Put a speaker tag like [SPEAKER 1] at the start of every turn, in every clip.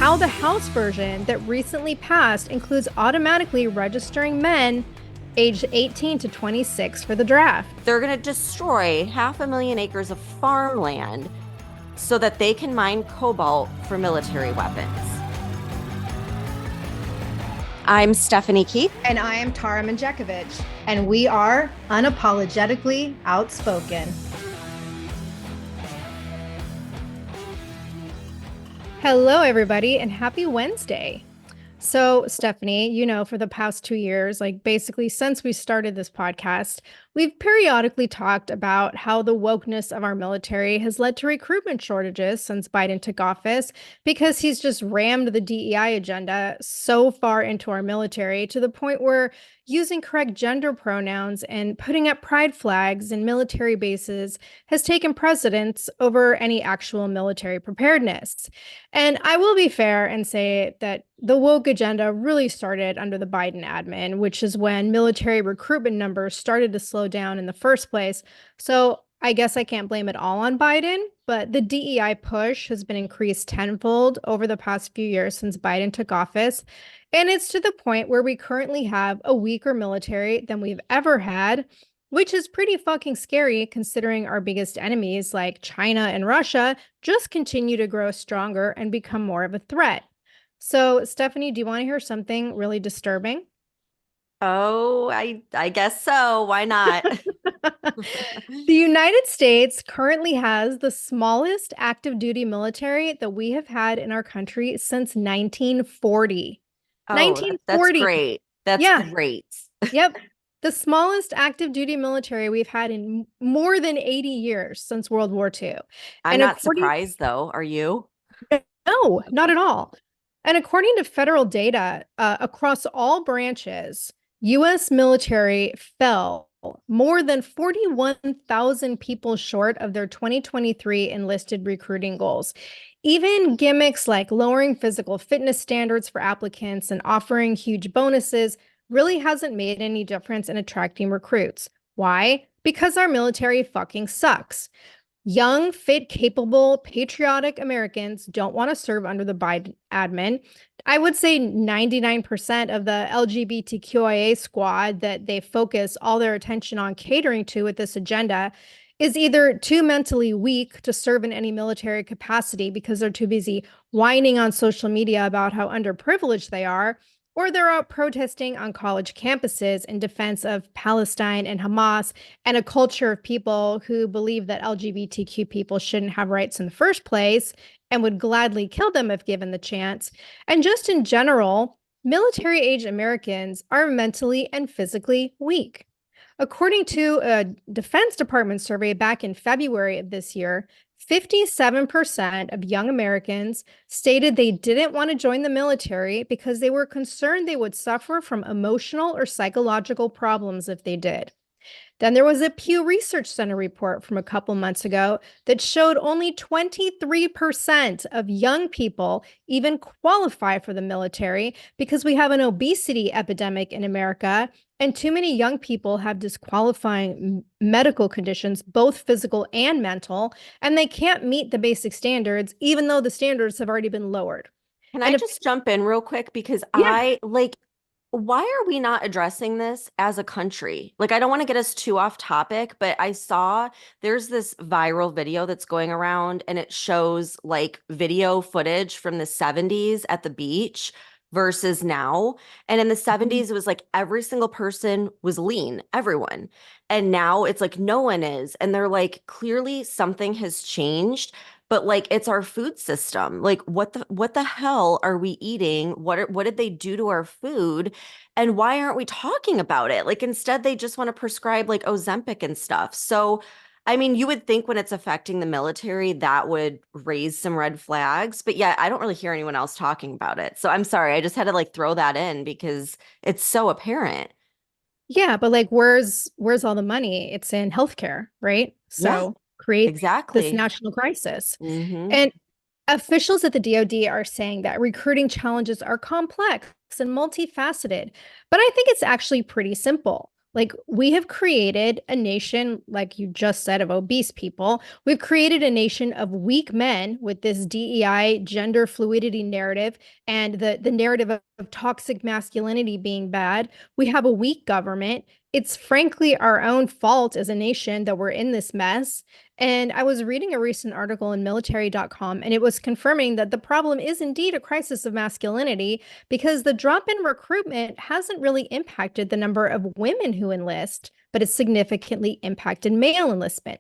[SPEAKER 1] how the House version that recently passed includes automatically registering men aged 18 to 26 for the draft.
[SPEAKER 2] They're going to destroy 500,000 acres of farmland so that they can mine cobalt for military weapons. I'm Stephanie Keith.
[SPEAKER 1] And I am Tara Manjekovic. And we are unapologetically outspoken. Hello, everybody, and happy Wednesday. So, Stephanie, for the past 2 years, basically since we started this podcast, we've periodically talked about how the wokeness of our military has led to recruitment shortages since Biden took office because he's just rammed the DEI agenda so far into our military to the point where using correct gender pronouns and putting up pride flags in military bases has taken precedence over any actual military preparedness. And I will be fair and say that the woke agenda really started under the Biden admin, which is when military recruitment numbers started to slow down in the first place. So I guess I can't blame it all on Biden, but the DEI push has been increased tenfold over the past few years since Biden took office. And it's to the point where we currently have a weaker military than we've ever had, which is pretty fucking scary considering our biggest enemies like China and Russia just continue to grow stronger and become more of a threat. So, Stephanie, do you want to hear something really disturbing?
[SPEAKER 2] Oh, I guess so. Why not?
[SPEAKER 1] The United States currently has the smallest active duty military that we have had in our country since 1940.
[SPEAKER 2] Oh,
[SPEAKER 1] 1940.
[SPEAKER 2] that's great. That's
[SPEAKER 1] Yeah.
[SPEAKER 2] great.
[SPEAKER 1] Yep. The smallest active duty military we've had in more than 80 years since World War II.
[SPEAKER 2] I'm not surprised, though. Are you?
[SPEAKER 1] No, not at all. And according to federal data, across all branches, U.S. military fell more than 41,000 people short of their 2023 enlisted recruiting goals. Even gimmicks like lowering physical fitness standards for applicants and offering huge bonuses really hasn't made any difference in attracting recruits. Why? Because our military fucking sucks. Young, fit, capable, patriotic Americans don't want to serve under the Biden admin. I would say 99% of the LGBTQIA squad that they focus all their attention on catering to with this agenda is either too mentally weak to serve in any military capacity because they're too busy whining on social media about how underprivileged they are, or they're out protesting on college campuses in defense of Palestine and Hamas and a culture of people who believe that LGBTQ people shouldn't have rights in the first place and would gladly kill them if given the chance. And just in general, military-age Americans are mentally and physically weak. According to a Defense Department survey back in February of this year, 57% of young Americans stated they didn't want to join the military because they were concerned they would suffer from emotional or psychological problems if they did. Then there was a Pew Research Center report from a couple months ago that showed only 23% of young people even qualify for the military because we have an obesity epidemic in America, and too many young people have disqualifying medical conditions, both physical and mental, and they can't meet the basic standards, even though the standards have already been lowered.
[SPEAKER 2] Can I just jump in real quick? Because why are we not addressing this as a country? I don't want to get us too off topic, but I saw there's this viral video that's going around and it shows video footage from the 70s at the beach versus now. And in the 70s, it was every single person was lean, everyone. And now it's no one is. And they're clearly something has changed. But it's our food system. What the hell are we eating? What did they do to our food? And why aren't we talking about it? Instead, they just want to prescribe Ozempic and stuff. So, I mean, you would think when it's affecting the military, that would raise some red flags. But yeah, I don't really hear anyone else talking about it. So I'm sorry. I just had to throw that in because it's so apparent.
[SPEAKER 1] Yeah, but where's all the money? It's in healthcare, right? So create
[SPEAKER 2] exactly
[SPEAKER 1] this national crisis.
[SPEAKER 2] Mm-hmm.
[SPEAKER 1] And officials at the DoD are saying that recruiting challenges are complex and multifaceted, but I think it's actually pretty simple. Like, we have created a nation, like you just said, of obese people. We've created a nation of weak men with this DEI gender fluidity narrative and the narrative of toxic masculinity being bad. We have a weak government. It's frankly our own fault as a nation that we're in this mess. And I was reading a recent article in military.com, and it was confirming that the problem is indeed a crisis of masculinity because the drop in recruitment hasn't really impacted the number of women who enlist, but it's significantly impacted male enlistment.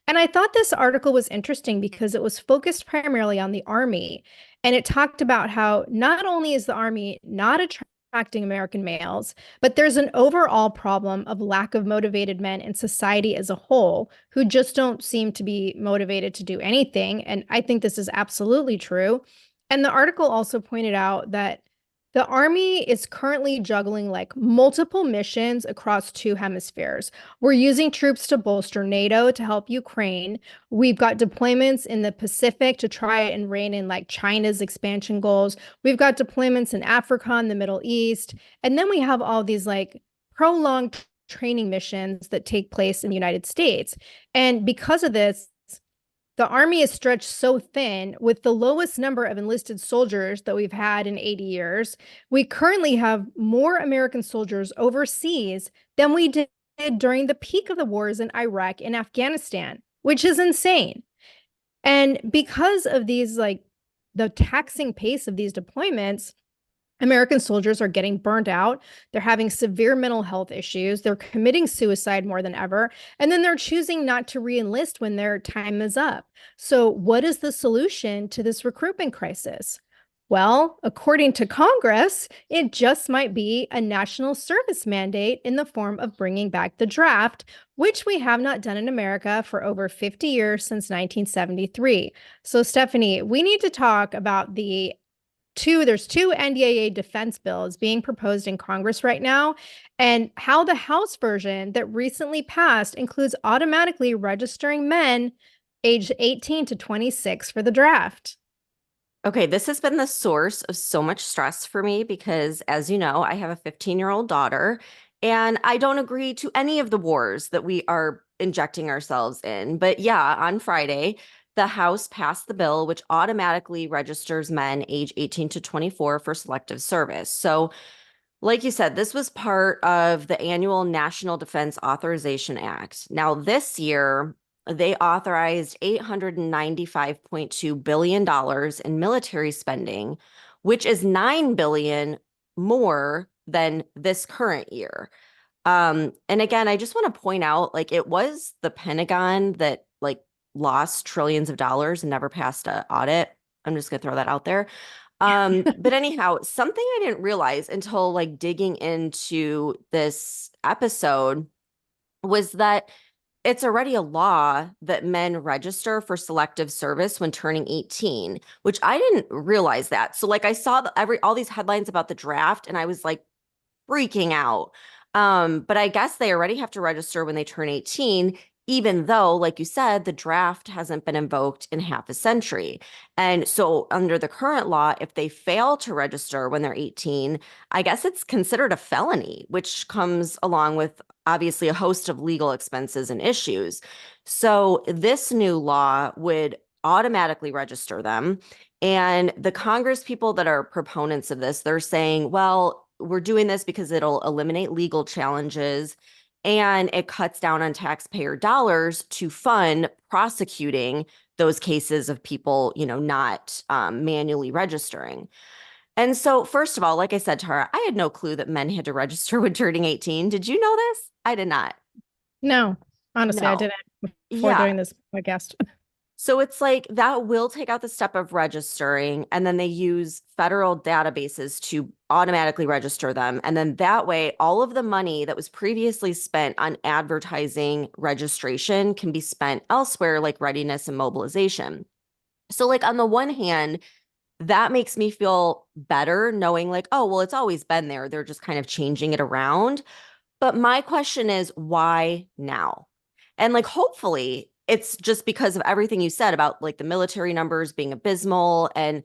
[SPEAKER 1] And I thought this article was interesting because it was focused primarily on the Army. And it talked about how not only is the Army not attracting American males, but there's an overall problem of lack of motivated men in society as a whole who just don't seem to be motivated to do anything. And I think this is absolutely true. And the article also pointed out that the Army is currently juggling like multiple missions across two hemispheres. We're using troops to bolster NATO to help Ukraine. We've got deployments in the Pacific to try and rein in like China's expansion goals. We've got deployments in Africa and the Middle East. And then we have all these like prolonged training missions that take place in the United States. And because of this, the Army is stretched so thin with the lowest number of enlisted soldiers that we've had in 80 years. We currently have more American soldiers overseas than we did during the peak of the wars in Iraq and Afghanistan, which is insane. And because of these, like the taxing pace of these deployments, American soldiers are getting burned out. They're having severe mental health issues. They're committing suicide more than ever. And then they're choosing not to re-enlist when their time is up. So, what is the solution to this recruitment crisis? Well, according to Congress, it just might be a national service mandate in the form of bringing back the draft, which we have not done in America for over 50 years since 1973. So, Stephanie, we need to talk about there's two NDAA defense bills being proposed in Congress right now, and how the House version that recently passed includes automatically registering men aged 18 to 26 for the draft.
[SPEAKER 2] Okay, this has been the source of so much stress for me because, as you know, I have a 15-year-old daughter, and I don't agree to any of the wars that we are injecting ourselves in. But yeah, on Friday, the House passed the bill which automatically registers men age 18 to 24 for selective service. So, like you said, this was part of the annual National Defense Authorization Act. Now, this year, they authorized $895.2 billion in military spending, which is $9 billion more than this current year. And again, I just want to point out, like, it was the Pentagon that like lost trillions of dollars and never passed an audit. I'm just gonna throw that out there. But anyhow, something I didn't realize until like digging into this episode was that it's already a law that men register for selective service when turning 18, which I didn't realize that. So like I saw all these headlines about the draft and I was like freaking out. But I guess they already have to register when they turn 18, even though, like you said, the draft hasn't been invoked in half a century. And so under the current law, if they fail to register when they're 18, I guess it's considered a felony, which comes along with obviously a host of legal expenses and issues. So this new law would automatically register them. And the Congress people that are proponents of this, they're saying, well, we're doing this because it'll eliminate legal challenges and it cuts down on taxpayer dollars to fund prosecuting those cases of people, not manually registering. And so, first of all, like I said, Tara, I had no clue that men had to register when turning 18. Did you know this? I did not.
[SPEAKER 1] No, honestly, I
[SPEAKER 2] No.
[SPEAKER 1] didn't before
[SPEAKER 2] Yeah.
[SPEAKER 1] doing this podcast.
[SPEAKER 2] So it's like that will take out the step of registering, and then they use federal databases to automatically register them. And then that way, all of the money that was previously spent on advertising registration can be spent elsewhere, like readiness and mobilization. So, like, on the one hand, that makes me feel better knowing, like, oh, well, it's always been there. They're just kind of changing it around. But my question is, why now? And like, hopefully, it's just because of everything you said about like the military numbers being abysmal. And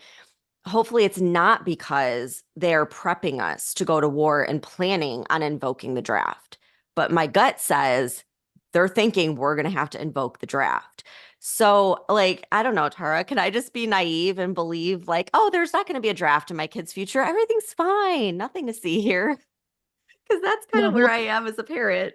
[SPEAKER 2] hopefully, it's not because they're prepping us to go to war and planning on invoking the draft. but my gut says they're thinking we're going to have to invoke the draft. So, like, I don't know, Tara, can I just be naive and believe, like, oh, there's not going to be a draft in my kid's future? Everything's fine. Nothing to see here. Because that's kind of where
[SPEAKER 1] Well,
[SPEAKER 2] I am as a parent.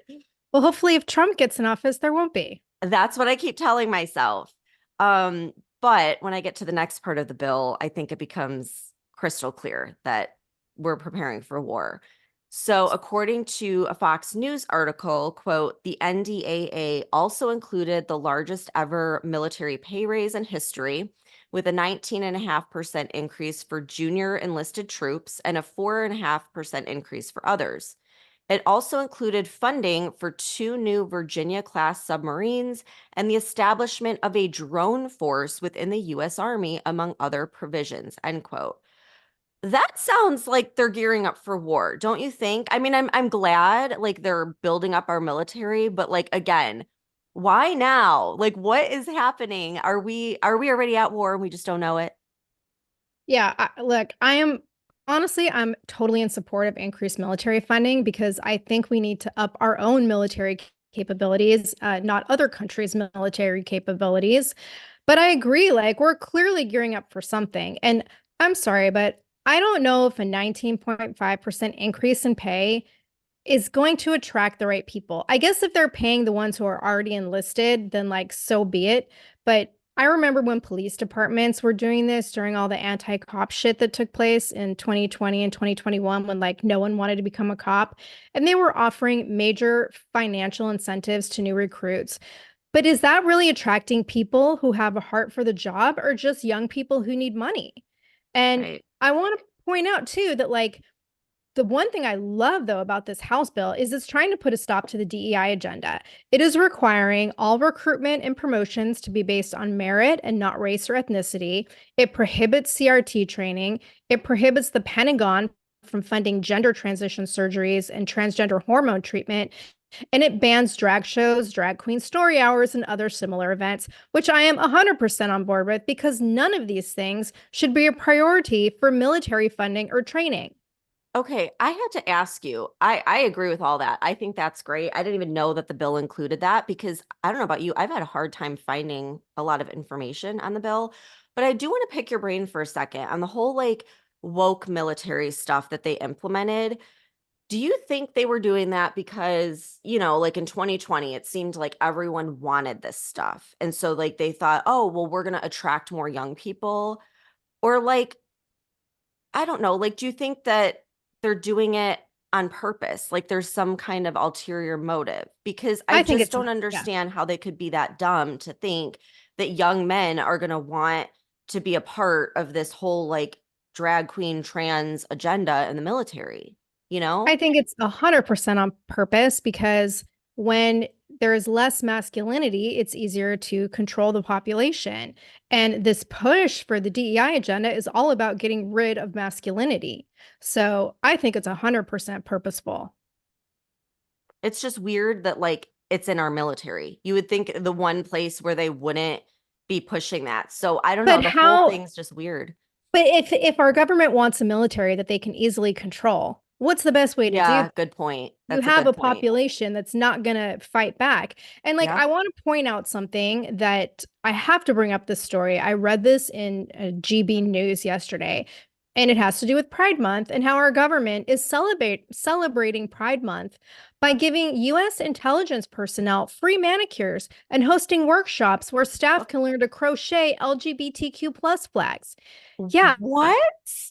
[SPEAKER 1] well, hopefully if Trump gets in office, there won't be.
[SPEAKER 2] That's what I keep telling myself. Um, but when I get to the next part of the bill, I think it becomes crystal clear that we're preparing for war. So, according to a Fox News article, quote, the NDAA also included the largest ever military pay raise in history, with a 19.5% increase for junior enlisted troops and a 4.5% increase for others. It also included funding for 2 new Virginia-class submarines and the establishment of a drone force within the U.S. Army, among other provisions, end quote. That sounds like they're gearing up for war, don't you think? I mean, I'm glad like they're building up our military, but like again, why now? Like what is happening? Are we already at war and we just don't know it?
[SPEAKER 1] Yeah, look, I'm totally in support of increased military funding because I think we need to up our own military capabilities, not other countries' military capabilities. But I agree, like, we're clearly gearing up for something. And I'm sorry, but I don't know if a 19.5% increase in pay is going to attract the right people. I guess if they're paying the ones who are already enlisted, then like so be it. But I remember when police departments were doing this during all the anti-cop shit that took place in 2020 and 2021 when like no one wanted to become a cop and they were offering major financial incentives to new recruits. But is that really attracting people who have a heart for the job or just young people who need money? And
[SPEAKER 2] Right.
[SPEAKER 1] I want to point out too that like the one thing I love, though, about this House bill is it's trying to put a stop to the DEI agenda. It is requiring all recruitment and promotions to be based on merit and not race or ethnicity. It prohibits CRT training. It prohibits the Pentagon from funding gender transition surgeries and transgender hormone treatment. And it bans drag shows, drag queen story hours, and other similar events, which I am 100% on board with because none of these things should be a priority for military funding or training.
[SPEAKER 2] Okay, I had to ask you. I agree with all that. I think that's great. I didn't even know that the bill included that because I don't know about you. I've had a hard time finding a lot of information on the bill, but I do want to pick your brain for a second on the whole like woke military stuff that they implemented. Do you think they were doing that because, like in 2020, it seemed like everyone wanted this stuff. And so like they thought, "Oh, well, we're going to attract more young people." Or like I don't know, like, do you think that they're doing it on purpose? Like there's some kind of ulterior motive? Because I
[SPEAKER 1] I think
[SPEAKER 2] just
[SPEAKER 1] it's,
[SPEAKER 2] don't
[SPEAKER 1] yeah.
[SPEAKER 2] understand how they could be that dumb to think that young men are going to want to be a part of this whole like drag queen trans agenda in the military, you
[SPEAKER 1] I
[SPEAKER 2] know?
[SPEAKER 1] think it's 100% on purpose because when there is less masculinity, it's easier to control the population. And this push for the DEI agenda is all about getting rid of masculinity. So I think it's 100% purposeful.
[SPEAKER 2] It's just weird that like it's in our military. You would think the one place where they wouldn't be pushing that. So I don't know,
[SPEAKER 1] But
[SPEAKER 2] the whole
[SPEAKER 1] how,
[SPEAKER 2] thing's just weird.
[SPEAKER 1] but if our government wants a military that they can easily control, what's the best way to do?
[SPEAKER 2] Yeah, good point.
[SPEAKER 1] You
[SPEAKER 2] That's a
[SPEAKER 1] have
[SPEAKER 2] good
[SPEAKER 1] a
[SPEAKER 2] point.
[SPEAKER 1] population that's not going to fight back. And like, I
[SPEAKER 2] Yep.
[SPEAKER 1] want to point out something that I have to bring up this story. I read this in GB News yesterday, and it has to do with Pride Month and how our government is celebrating Pride Month by giving US intelligence personnel free manicures and hosting workshops where staff can learn to crochet LGBTQ plus flags. Yeah,
[SPEAKER 2] What?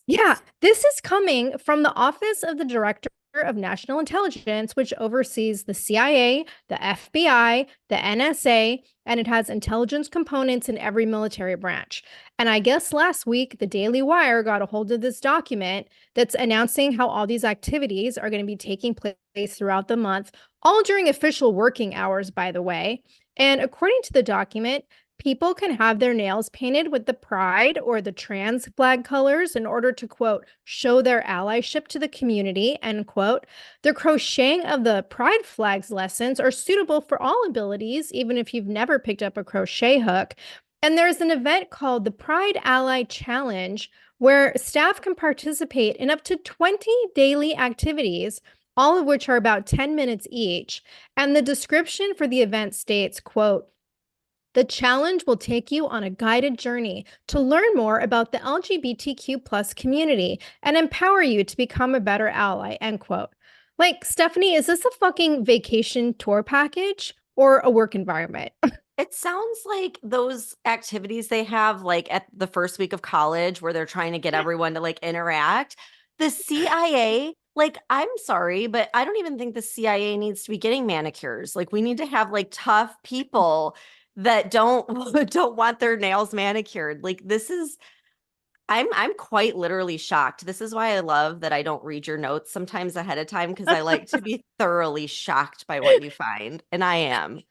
[SPEAKER 1] yeah, this is coming from the Office of the Director of National Intelligence, which oversees the CIA, the FBI, the NSA, and it has intelligence components in every military branch. And I guess last week, the Daily Wire got a hold of this document that's announcing how all these activities are going to be taking place throughout the month, all during official working hours, by the way. And according to the document, people can have their nails painted with the pride or the trans flag colors in order to, quote, show their allyship to the community, end quote. The crocheting of the pride flags lessons are suitable for all abilities, even if you've never picked up a crochet hook. And there's an event called the Pride Ally Challenge where staff can participate in up to 20 daily activities all of which are about 10 minutes each. And the description for the event states, quote, the challenge will take you on a guided journey to learn more about the LGBTQ plus community and empower you to become a better ally, end quote. Like, Stephanie, is this a fucking vacation tour package or a work environment?
[SPEAKER 2] It sounds like those activities they have like at the first week of college where they're trying to get everyone to like interact. The CIA, like, I'm sorry, but I don't even think the CIA needs to be getting manicures. Like, we need to have like tough people that don't don't want their nails manicured. Like, this is I'm quite literally shocked. This is why I love that I don't read your notes sometimes ahead of time because I like to be thoroughly shocked by what you find, and I am.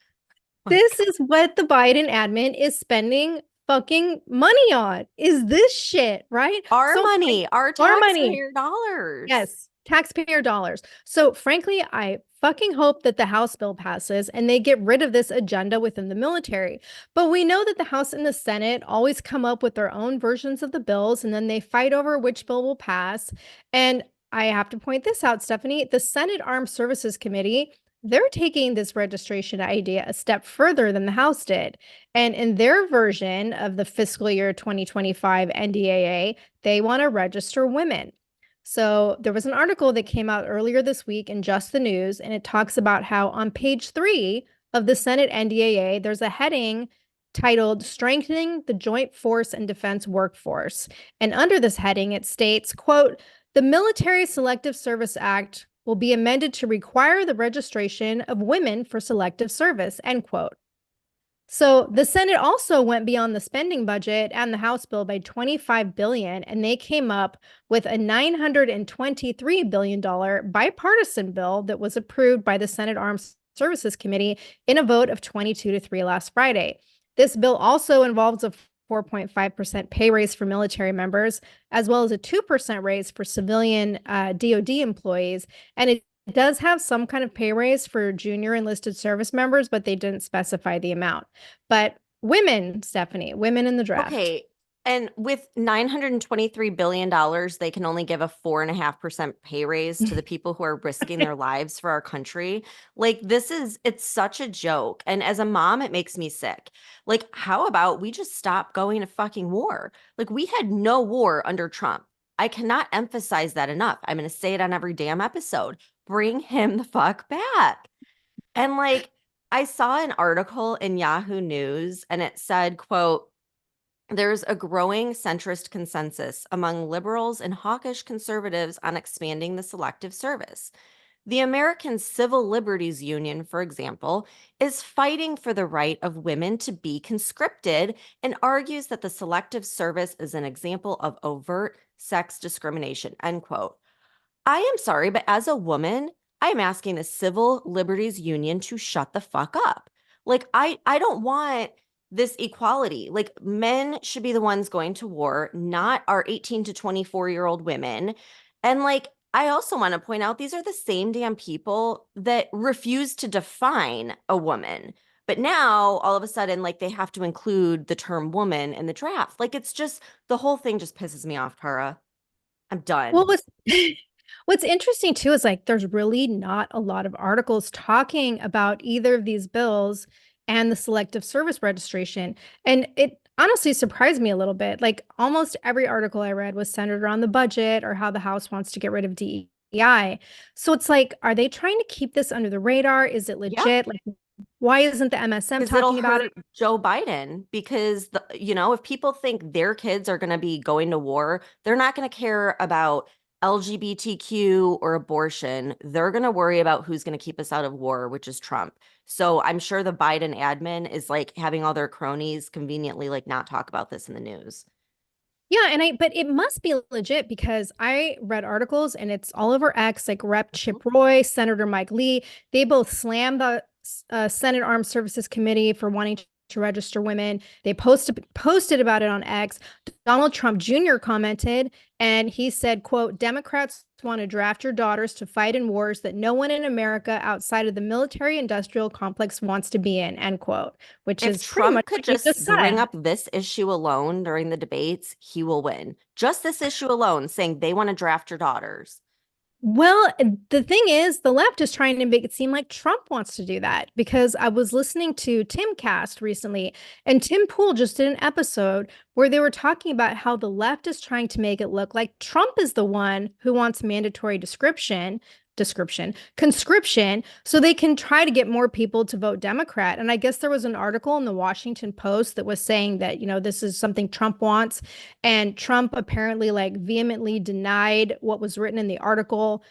[SPEAKER 2] My
[SPEAKER 1] This is what the Biden admin is spending fucking money on. Is this shit, right?
[SPEAKER 2] Our
[SPEAKER 1] So
[SPEAKER 2] money, our
[SPEAKER 1] our money.
[SPEAKER 2] taxpayer dollars.
[SPEAKER 1] Yes, taxpayer dollars. So, frankly, I fucking hope that the House bill passes and they get rid of this agenda within the military. But we know that the House and the Senate always come up with their own versions of the bills and then they fight over which bill will pass. And I have to point this out, Stephanie, the Senate Armed Services Committee. They're taking this registration idea a step further than the House did. And in their version of the fiscal year 2025 NDAA, they want to register women. So there was an article that came out earlier this week in Just the News, and it talks about how on page 3 of the Senate NDAA, there's a heading titled Strengthening the Joint Force and Defense Workforce. And under this heading, it states, quote, the Military Selective Service Act will be amended to require the registration of women for selective service, end quote. So the Senate also went beyond the spending budget and the House bill by $25 billion, and they came up with a $923 billion bipartisan bill that was approved by the Senate Armed Services Committee in a vote of 22-3 last Friday. This bill also involves a 4.5% pay raise for military members, as well as a 2% raise for civilian DoD employees, and it does have some kind of pay raise for junior enlisted service members, but they didn't specify the amount. But women, Stephanie, women in the draft.
[SPEAKER 2] Okay. And with $923 billion, they can only give a 4.5% pay raise to the people who are risking their lives for our country. Like, it's such a joke. And as a mom, it makes me sick. Like, how about we just stop going to fucking war? Like, we had no war under Trump. I cannot emphasize that enough. I'm going to say it on every damn episode. Bring him the fuck back. And like, I saw an article in Yahoo News and it said, quote, there's a growing centrist consensus among liberals and hawkish conservatives on expanding the selective service. The American Civil Liberties Union, for example, is fighting for the right of women to be conscripted and argues that the selective service is an example of overt sex discrimination, end quote. I am sorry, but as a woman, I'm asking the Civil Liberties Union to shut the fuck up. Like, I don't want this equality. Like, men should be the ones going to war, not our 18 to 24-year-old women. And like, I also want to point out these are the same damn people that refuse to define a woman. But now all of a sudden, like, they have to include the term woman in the draft. Like, it's just the whole thing just pisses me off, Tara. I'm done.
[SPEAKER 1] Well, what's interesting too is like there's really not a lot of articles talking about either of these bills and the selective service registration. And it honestly surprised me a little bit. Like almost every article I read was centered around the budget or how the House wants to get rid of DEI. So it's like, are they trying to keep this under the radar? Is it
[SPEAKER 2] Yeah.
[SPEAKER 1] legit? Like, why isn't the MSM talking about it?
[SPEAKER 2] Joe Biden because if people think their kids are going to be going to war, they're not going to care about LGBTQ or abortion. They're going to worry about who's going to keep us out of war, which is Trump. So I'm sure the Biden admin is like having all their cronies conveniently like not talk about this in the news.
[SPEAKER 1] Yeah, but it must be legit because I read articles and it's all over X, like Rep. Chip Roy, Senator Mike Lee. They both slammed the Senate Armed Services Committee for wanting to register women. They posted about it on X. Donald Trump Jr. commented and he said, quote, Democrats want to draft your daughters to fight in wars that no one in America outside of the military industrial complex wants to be in, end quote, which
[SPEAKER 2] If
[SPEAKER 1] is pretty
[SPEAKER 2] Trump
[SPEAKER 1] much
[SPEAKER 2] could
[SPEAKER 1] what you
[SPEAKER 2] just bring
[SPEAKER 1] said.
[SPEAKER 2] up this issue alone during the debates, he will win. Just this issue alone, saying they want to draft your daughters.
[SPEAKER 1] Well, the thing is, the left is trying to make it seem like Trump wants to do that because I was listening to Timcast recently, and Tim Pool just did an episode where they were talking about how the left is trying to make it look like Trump is the one who wants mandatory conscription, so they can try to get more people to vote Democrat. And I guess there was an article in the Washington Post that was saying that, this is something Trump wants. And Trump apparently like vehemently denied what was written in the article.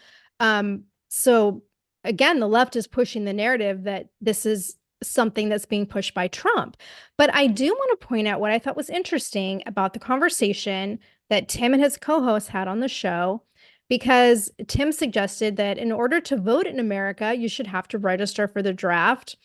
[SPEAKER 1] So again, the left is pushing the narrative that this is something that's being pushed by Trump. But I do want to point out what I thought was interesting about the conversation that Tim and his co-host had on the show, because Tim suggested that in order to vote in America, you should have to register for the draft.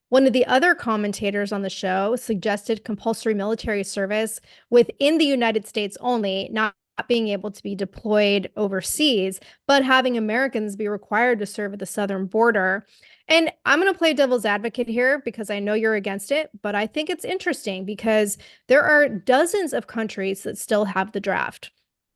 [SPEAKER 1] One of the other commentators on the show suggested compulsory military service within the United States only, not being able to be deployed overseas, but having Americans be required to serve at the southern border. And I'm going to play devil's advocate here because I know you're against it, but I think it's interesting because there are dozens of countries that still have the draft.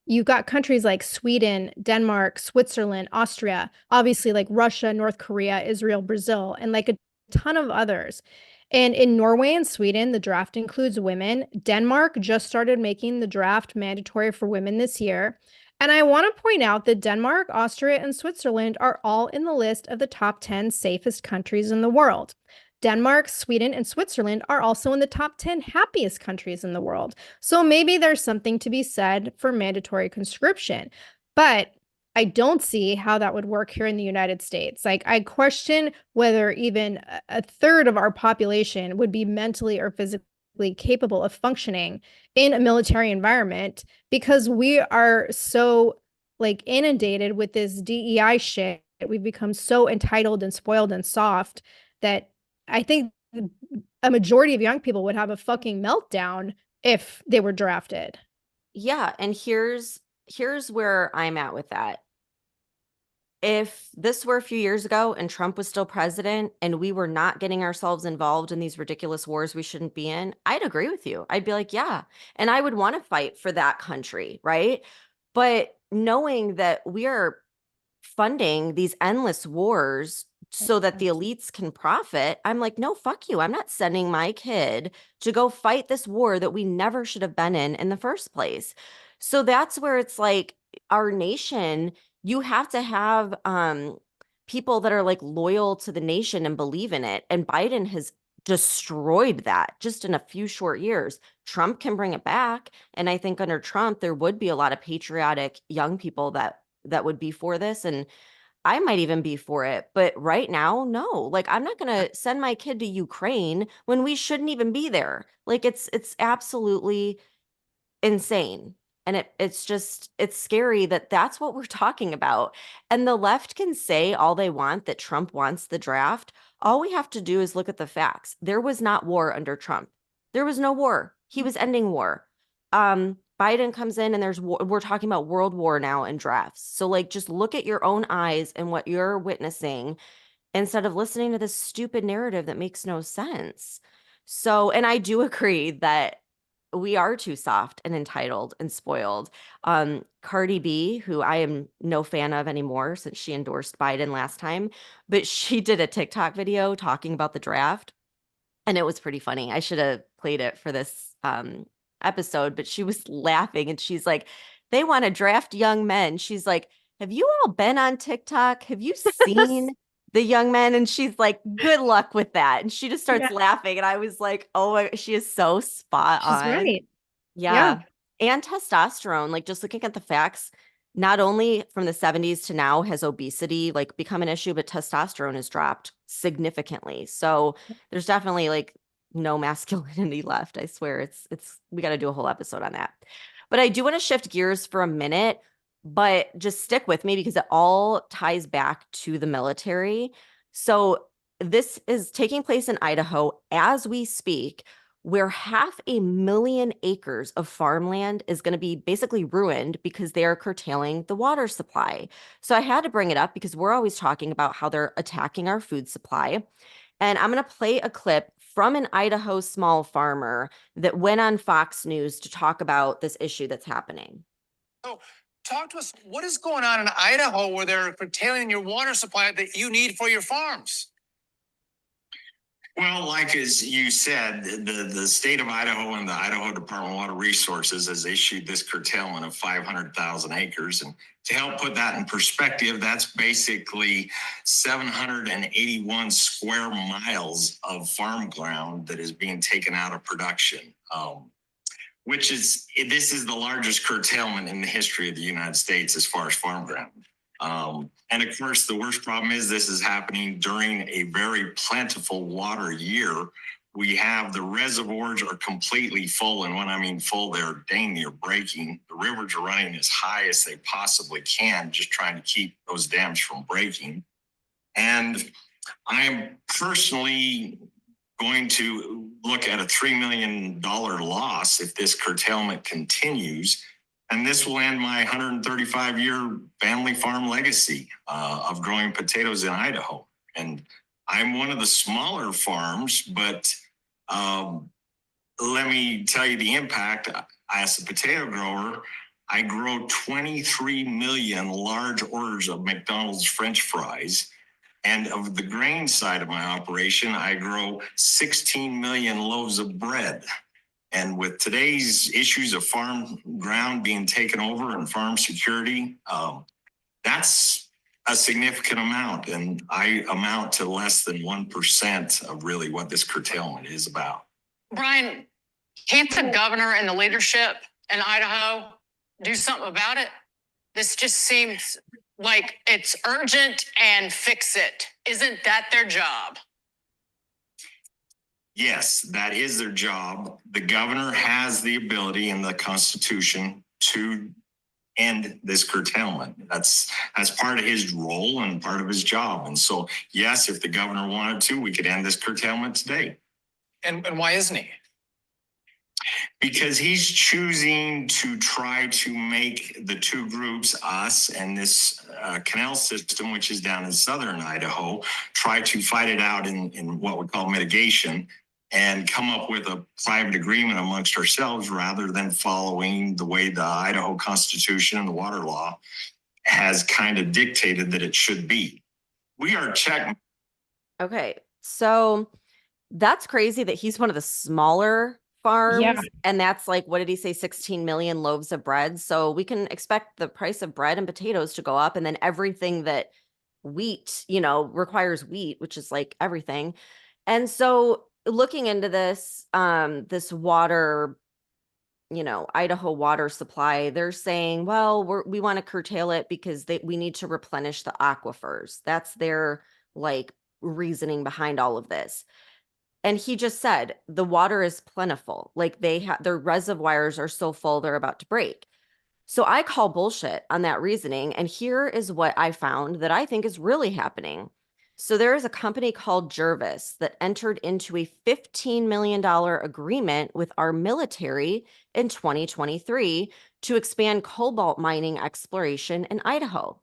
[SPEAKER 1] You've got countries like Sweden, Denmark, Switzerland, Austria, obviously like Russia, North Korea, Israel, Brazil, and like a ton of others. And in Norway and Sweden, the draft includes women. Denmark just started making the draft mandatory for women this year. And I want to point out that Denmark, Austria, and Switzerland are all in the list of the top 10 safest countries in the world. Denmark, Sweden, and Switzerland are also in the top 10 happiest countries in the world. So maybe there's something to be said for mandatory conscription. But I don't see how that would work here in the United States. Like, I question whether even a third of our population would be mentally or physically capable of functioning in a military environment because we are so like inundated with this DEI shit. We've become so entitled and spoiled and soft that I think a majority of young people would have a fucking meltdown if they were drafted.
[SPEAKER 2] Yeah, and here's where I'm at with that. If this were a few years ago and Trump was still president and we were not getting ourselves involved in these ridiculous wars we shouldn't be in, I'd agree with you. I'd be like, yeah. And I would want to fight for that country, right? But knowing that we are funding these endless wars so that the elites can profit, I'm like, no, fuck you. I'm not sending my kid to go fight this war that we never should have been in the first place. So that's where it's like our nation, you have to have people that are like loyal to the nation and believe in it. And Biden has destroyed that just in a few short years. Trump can bring it back. And I think under Trump, there would be a lot of patriotic young people that would be for this. And I might even be for it. But right now, no. Like, I'm not going to send my kid to Ukraine when we shouldn't even be there. Like, it's absolutely insane. And it's scary that that's what we're talking about. And the left can say all they want that Trump wants the draft. All we have to do is look at the facts. There was not war under Trump. There was no war. He was ending war. Biden comes in and we're talking about world war now and drafts. So like, just look at your own eyes and what you're witnessing instead of listening to this stupid narrative that makes no sense. So, and I do agree that we are too soft and entitled and spoiled. Cardi B, who I am no fan of anymore since she endorsed Biden last time, but she did a TikTok video talking about the draft, and it was pretty funny. I should have played it for this episode, but she was laughing and she's like, they want to draft young men. She's like, have you all been on TikTok? Have you seen the young men? And she's like, good luck with that. And she just starts
[SPEAKER 1] Yeah,
[SPEAKER 2] laughing. And I was like, oh, she is so spot
[SPEAKER 1] she's
[SPEAKER 2] on.
[SPEAKER 1] right. Yeah.
[SPEAKER 2] Yeah. And testosterone, like just looking at the facts, not only from the 70s to now has obesity like become an issue, but testosterone has dropped significantly. So there's definitely like no masculinity left. I swear it's we got to do a whole episode on that. But I do want to shift gears for a minute, but just stick with me because it all ties back to the military. So this is taking place in Idaho as we speak, where 500,000 acres of farmland is going to be basically ruined because they are curtailing the water supply. So I had to bring it up because we're always talking about how they're attacking our food supply. And I'm going to play a clip from an Idaho small farmer that went on Fox News to talk about this issue that's happening.
[SPEAKER 3] Talk to us. What is going on in Idaho where they're curtailing your water supply that you need for your farms?
[SPEAKER 4] Well, like as you said, the state of Idaho and the Idaho Department of Water Resources has issued this curtailment of 500,000 acres. And to help put that in perspective, that's basically 781 square miles of farm ground that is being taken out of production. This is the largest curtailment in the history of the United States as far as farm ground. And of course, the worst problem is this is happening during a very plentiful water year. We have the reservoirs are completely full. And when I mean full, they're dang near breaking. The rivers are running as high as they possibly can, just trying to keep those dams from breaking. And I'm personally going to look at a $3 million loss if this curtailment continues. And this will end my 135-year family farm legacy of growing potatoes in Idaho. And I'm one of the smaller farms, but let me tell you the impact. As a potato grower, I grow 23 million large orders of McDonald's French fries. And of the grain side of my operation, I grow 16 million loaves of bread. And with today's issues of farm ground being taken over and farm security, that's a significant amount. And I amount to less than 1% of really what this curtailment is about.
[SPEAKER 3] Brian, can't the governor and the leadership in Idaho do something about it? This just seems like it's urgent and fix it. Isn't that their job?
[SPEAKER 4] Yes, that is their job. The governor has the ability in the Constitution to end this curtailment. That's part of his role and part of his job. And so, yes, if the governor wanted to, we could end this curtailment today.
[SPEAKER 3] And why isn't he?
[SPEAKER 4] Because he's choosing to try to make the two groups, us and this canal system, which is down in southern Idaho, try to fight it out in what we call mitigation and come up with a private agreement amongst ourselves rather than following the way the Idaho Constitution and the water law has kind of dictated that it should be. We are checking.
[SPEAKER 2] Okay, so that's crazy that he's one of the smaller farms.
[SPEAKER 1] Yeah.
[SPEAKER 2] And that's like, what did he say? 16 million loaves of bread. So we can expect the price of bread and potatoes to go up. And then everything that wheat, requires wheat, which is like everything. And so looking into this, this water, Idaho water supply, they're saying, well, we want to curtail it because we need to replenish the aquifers. That's their like reasoning behind all of this. And he just said the water is plentiful. Like their reservoirs are so full, they're about to break. So I call bullshit on that reasoning. And here is what I found that I think is really happening. So there is a company called Jervis that entered into a $15 million agreement with our military in 2023 to expand cobalt mining exploration in Idaho.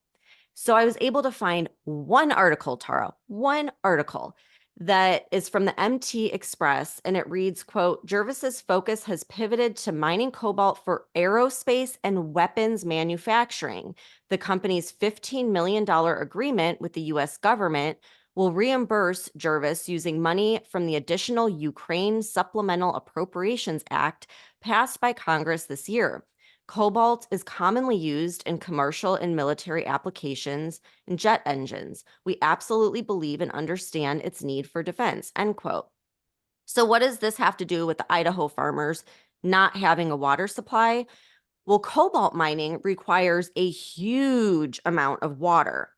[SPEAKER 2] So I was able to find one article, Tara, one article that is from the MT Express, and it reads, quote, Jervis's focus has pivoted to mining cobalt for aerospace and weapons manufacturing. The company's $15 million agreement with the U.S. government will reimburse Jervis using money from the additional Ukraine Supplemental Appropriations Act passed by Congress this year. Cobalt is commonly used in commercial and military applications and jet engines. We absolutely believe and understand its need for defense, end quote. So what does this have to do with the Idaho farmers not having a water supply? Well, cobalt mining requires a huge amount of water.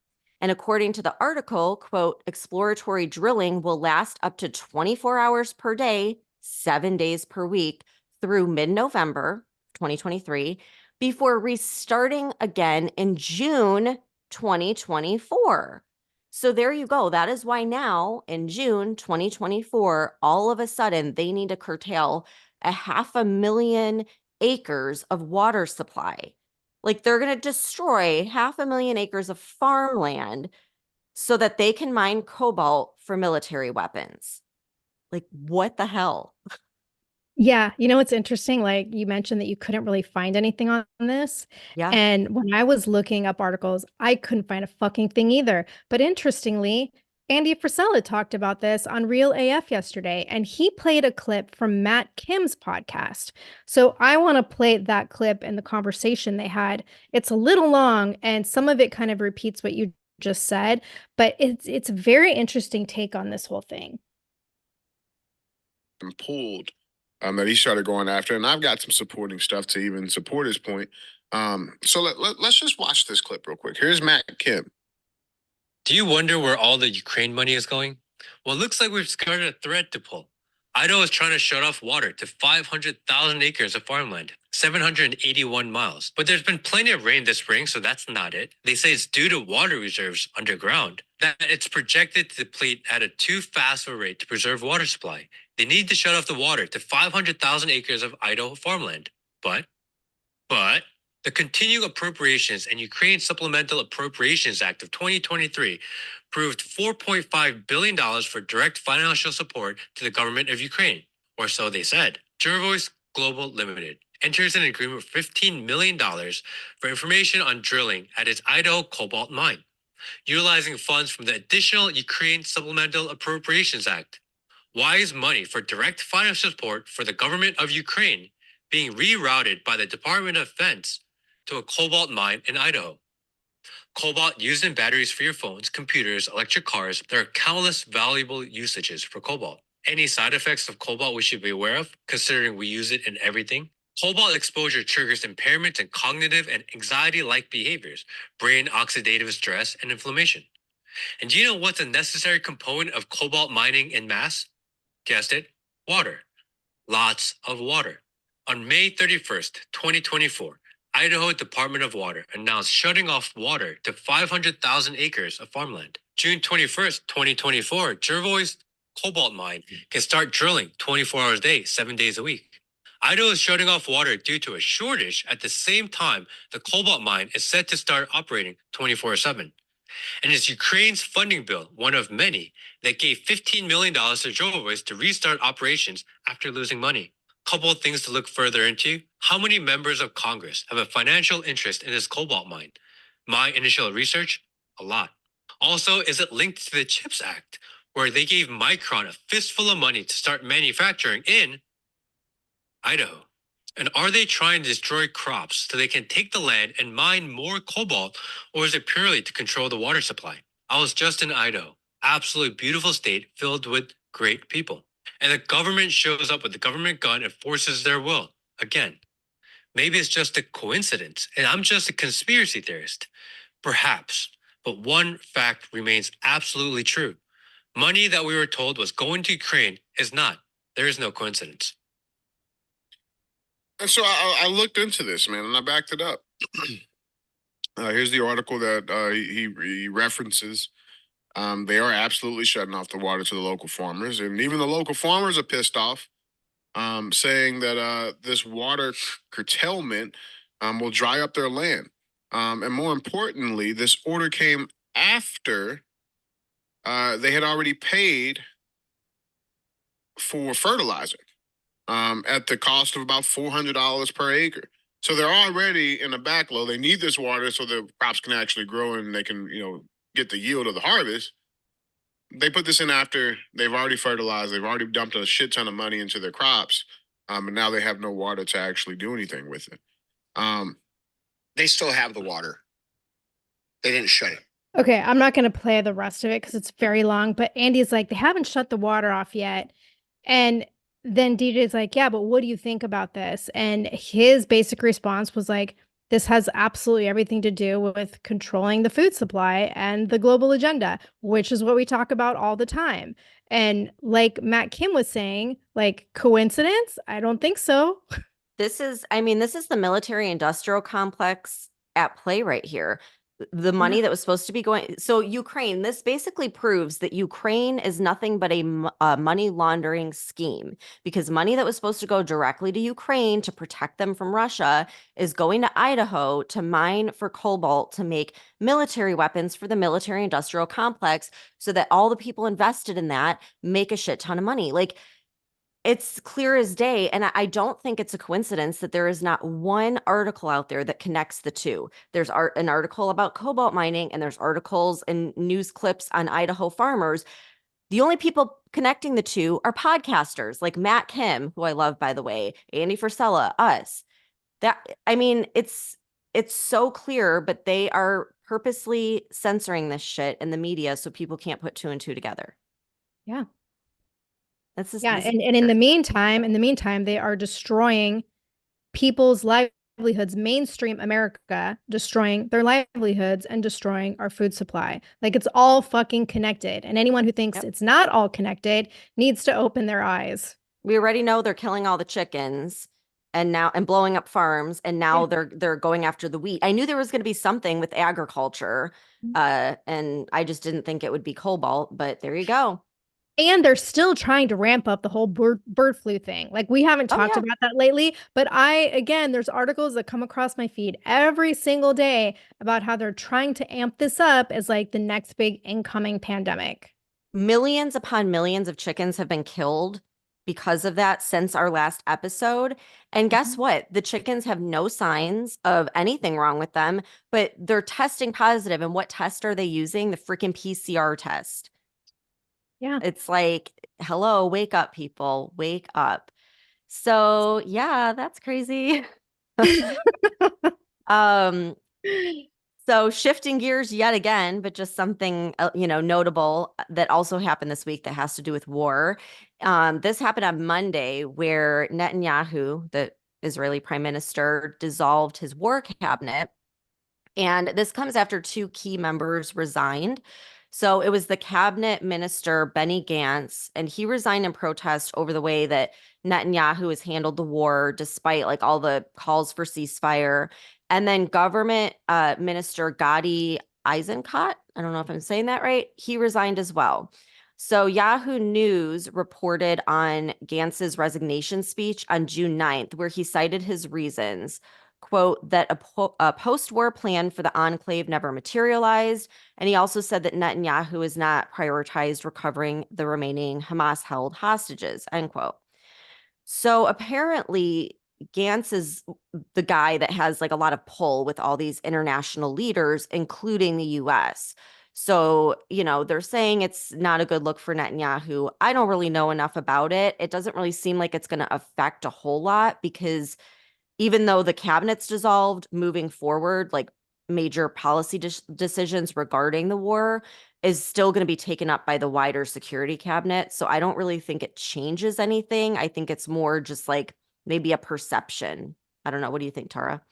[SPEAKER 2] And according to the article, quote, exploratory drilling will last up to 24 hours per day, 7 days per week through mid-November 2023 before restarting again in June 2024. So there you go. That is why now in June 2024, all of a sudden they need to curtail 500,000 acres of water supply. Like they're going to destroy 500,000 acres of farmland so that they can mine cobalt for military weapons. Like what the hell?
[SPEAKER 1] Yeah, you know what's interesting? Like you mentioned that you couldn't really find anything on this.
[SPEAKER 2] Yeah.
[SPEAKER 1] And when I was looking up articles, I couldn't find a fucking thing either. But interestingly, Andy Frisella talked about this on Real AF yesterday, and he played a clip from Matt Kim's podcast. So I want to play that clip and the conversation they had. It's a little long, and some of it kind of repeats what you just said, but it's a very interesting take on this whole thing.
[SPEAKER 5] And pulled that he started going after. And I've got some supporting stuff to even support his point. So let's just watch this clip real quick. Here's Matt Kim.
[SPEAKER 6] Do you wonder where all the Ukraine money is going? Well, it looks like we've started a thread to pull. Idaho is trying to shut off water to 500,000 acres of farmland, 781 miles. But there's been plenty of rain this spring, so that's not it. They say it's due to water reserves underground, that it's projected to deplete at a too fast of a rate to preserve water supply. They need to shut off the water to 500,000 acres of Idaho farmland. But the Continuing Appropriations and Ukraine Supplemental Appropriations Act of 2023 approved $4.5 billion for direct financial support to the government of Ukraine, or so they said. Jervois Global Limited enters an agreement for $15 million for information on drilling at its Idaho cobalt mine, utilizing funds from the additional Ukraine Supplemental Appropriations Act. Why is money for direct financial support for the government of Ukraine being rerouted by the Department of Defense to a cobalt mine in Idaho? Cobalt used in batteries for your phones, computers, electric cars. There are countless valuable usages for cobalt. Any side effects of cobalt we should be aware of, considering we use it in everything? Cobalt exposure triggers impairments in cognitive and anxiety-like behaviors, brain oxidative stress, and inflammation. And do you know what's a necessary component of cobalt mining en masse? Guessed it, water. Lots of water. On May 31st, 2024, Idaho Department of Water announced shutting off water to 500,000 acres of farmland. June 21st, 2024, Jervois cobalt mine can start drilling 24 hours a day, 7 days a week. Idaho is shutting off water due to a shortage at the same time the cobalt mine is set to start operating 24/7. And it's Ukraine's funding bill, one of many, that gave $15 million to Jervois to restart operations after losing money. Couple of things to look further into. How many members of Congress have a financial interest in this cobalt mine? My initial research, a lot. Also, is it linked to the CHIPS Act, where they gave Micron a fistful of money to start manufacturing in Idaho? And are they trying to destroy crops so they can take the land and mine more cobalt, or is it purely to control the water supply? I was just in Idaho, absolutely beautiful state filled with great people. And the government shows up with the government gun and forces their will. Again, maybe it's just a coincidence and I'm just a conspiracy theorist. Perhaps. But one fact remains absolutely true. Money that we were told was going to Ukraine is not. There is no coincidence.
[SPEAKER 5] And so I looked into this, man, and I backed it up. Here's the article that he references. They are absolutely shutting off the water to the local farmers, and even the local farmers are pissed off, saying that this water curtailment will dry up their land. And more importantly, this order came after they had already paid for fertilizer at the cost of about $400 per acre. So they're already in a backload. They need this water so the crops can actually grow and they can, get the yield of the harvest. They put this in after they've already fertilized. They've already dumped a shit ton of money into their crops, and now they have no water to actually do anything with it.
[SPEAKER 7] They still have the water. They didn't shut it.
[SPEAKER 1] Okay, I'm not going to play the rest of it because it's very long, but Andy's like, they haven't shut the water off yet. And then DJ's like, yeah, but what do you think about this? And his basic response was like, this has absolutely everything to do with controlling the food supply and the global agenda, which is what we talk about all the time. And like Matt Kim was saying, like, coincidence? I don't think so.
[SPEAKER 2] This is the military industrial complex at play right here. The money that was supposed to be going. So Ukraine, this basically proves that Ukraine is nothing but a money laundering scheme, because money that was supposed to go directly to Ukraine to protect them from Russia is going to Idaho to mine for cobalt to make military weapons for the military industrial complex so that all the people invested in that make a shit ton of money. Like, It's clear as day. And I don't think it's a coincidence that there is not one article out there that connects the two. There's an article about cobalt mining, and there's articles and news clips on Idaho farmers. The only people connecting the two are podcasters like Matt Kim, who I love, by the way, Andy Frisella, us. I mean, it's so clear, but they are purposely censoring this shit in the media so people can't put two and two together.
[SPEAKER 1] Yeah.
[SPEAKER 2] That's just,
[SPEAKER 1] Yeah. And in the meantime, they are destroying people's livelihoods, mainstream America, destroying their livelihoods and destroying our food supply. Like, it's all fucking connected. And anyone who thinks it's not all connected needs to open their eyes.
[SPEAKER 2] We already know they're killing all the chickens and blowing up farms, and now they're going after the wheat. I knew there was going to be something with agriculture, and I just didn't think it would be cobalt, but there you go.
[SPEAKER 1] And they're still trying to ramp up the whole bird flu thing. Like, we haven't talked about that lately, but there's articles that come across my feed every single day about how they're trying to amp this up as like the next big incoming pandemic.
[SPEAKER 2] Millions upon millions of chickens have been killed because of that since our last episode. And guess what? The chickens have no signs of anything wrong with them, but they're testing positive. And what test are they using? The freaking PCR test.
[SPEAKER 1] Yeah.
[SPEAKER 2] It's like, hello, wake up, people, wake up. So yeah, that's crazy. So shifting gears yet again, but just something, notable that also happened this week that has to do with war. This happened on Monday, where Netanyahu, the Israeli prime minister, dissolved his war cabinet. And this comes after two key members resigned. So it was the cabinet minister, Benny Gantz, and he resigned in protest over the way that Netanyahu has handled the war, despite like all the calls for ceasefire. And then government minister Gadi Eisenkot, I don't know if I'm saying that right, he resigned as well. So Yahoo News reported on Gantz's resignation speech on June 9th, where he cited his reasons, quote, that a post-war plan for the enclave never materialized. And he also said that Netanyahu has not prioritized recovering the remaining Hamas-held hostages, end quote. So apparently Gantz is the guy that has like a lot of pull with all these international leaders, including the US. So, they're saying it's not a good look for Netanyahu. I don't really know enough about it. It doesn't really seem like it's going to affect a whole lot, because even though the cabinet's dissolved, moving forward, like major policy decisions regarding the war is still going to be taken up by the wider security cabinet. So I don't really think it changes anything. I think it's more just like maybe a perception. I don't know. What do you think, Tara?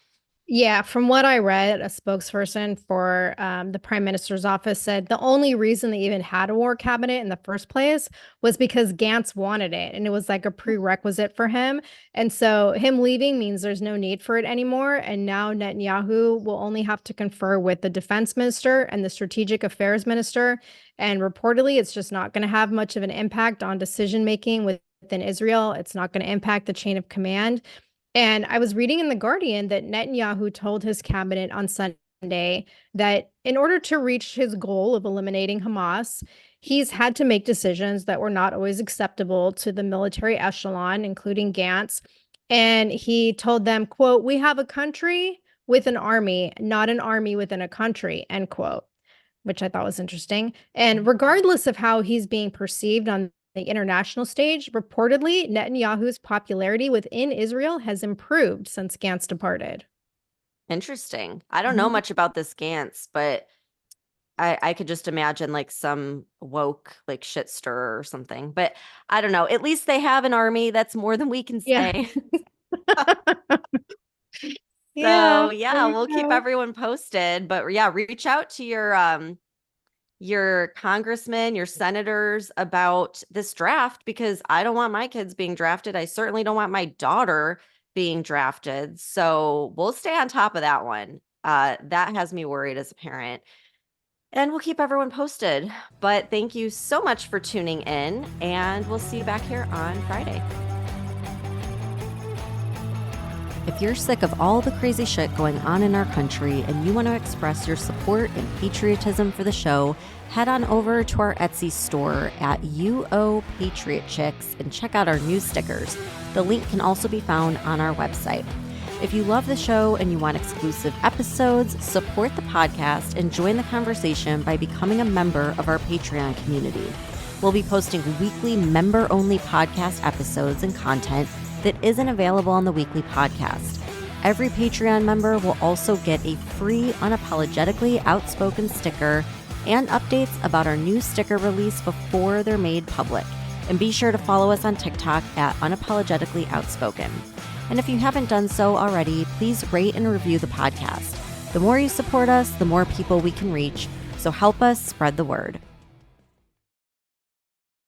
[SPEAKER 1] Yeah, from what I read, a spokesperson for the prime minister's office said the only reason they even had a war cabinet in the first place was because Gantz wanted it, and it was like a prerequisite for him. And so him leaving means there's no need for it anymore. And now Netanyahu will only have to confer with the defense minister and the strategic affairs minister. And reportedly, it's just not going to have much of an impact on decision making within Israel. It's not going to impact the chain of command. And I was reading in The Guardian that Netanyahu told his cabinet on Sunday that in order to reach his goal of eliminating Hamas, he's had to make decisions that were not always acceptable to the military echelon, including Gantz. And he told them, quote, "We have a country with an army, not an army within a country," end quote, which I thought was interesting. And regardless of how he's being perceived on the international stage, reportedly, Netanyahu's popularity within Israel has improved since Gantz departed.
[SPEAKER 2] Interesting. I don't know much about this Gantz, but I could just imagine like some woke like shit stirrer or something. But I don't know. At least they have an army. That's more than we can say. So yeah, we'll keep everyone posted. But yeah, reach out to your congressmen, your senators about this draft, because I don't want my kids being drafted. I certainly don't want my daughter being drafted. So we'll stay on top of that one. That has me worried as a parent. And we'll keep everyone posted. But thank you so much for tuning in, and we'll see you back here on Friday. If you're sick of all the crazy shit going on in our country and you want to express your support and patriotism for the show, head on over to our Etsy store at UO Patriot Chicks and check out our new stickers. The link can also be found on our website. If you love the show and you want exclusive episodes, support the podcast and join the conversation by becoming a member of our Patreon community. We'll be posting weekly member-only podcast episodes and content that isn't available on the weekly podcast. Every Patreon member will also get a free Unapologetically Outspoken sticker and updates about our new sticker release before they're made public. And be sure to follow us on TikTok at Unapologetically Outspoken. And if you haven't done so already, please rate and review the podcast. The more you support us, the more people we can reach. So help us spread the word.